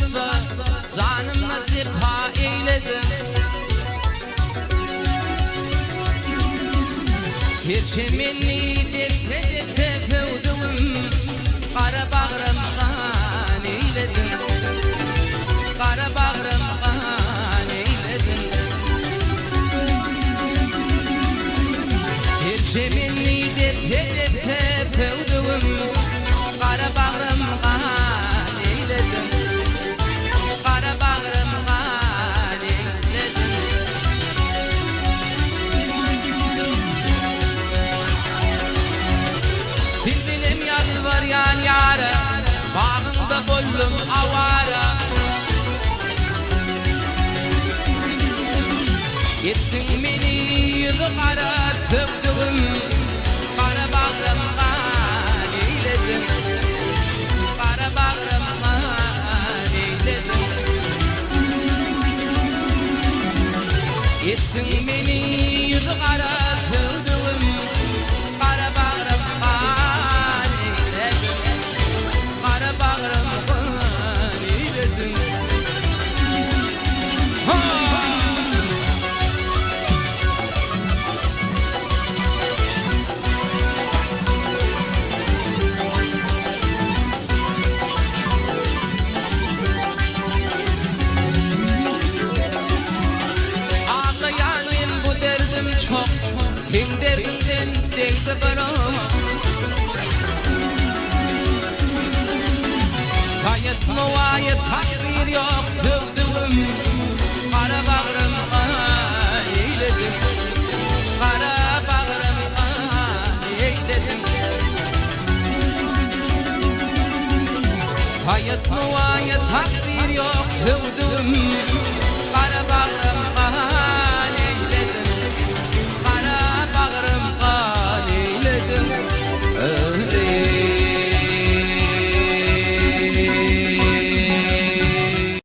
hatfı canımla cepha eyledim. Perçemeni depe fevdum kara bağrımdan eyledim. Kara bağrımdan eyledim. Perçemeni depe fevdum kara bağrımdan eyledim. Kara bağrımdan eyledim. Bilbilim yalvaryan yara bağında bollum avara. Ettin beni yüzü kara tövdüm. Kara bağrımdan eyledim. Kara bağrımdan eyledim. Ettin beni yüzü kara tövdüm. Kara bağrımdan eyledim. Kara bağrımdan eyledim. Çok kim derdinden değdi bana. Kayıt muvayet takdir yok dövdüm. Kara bağrım'a eyledim. Kara bağrım'a eyledim. Kayıt muvayet takdir yok dövdüm. Kara bağrım'a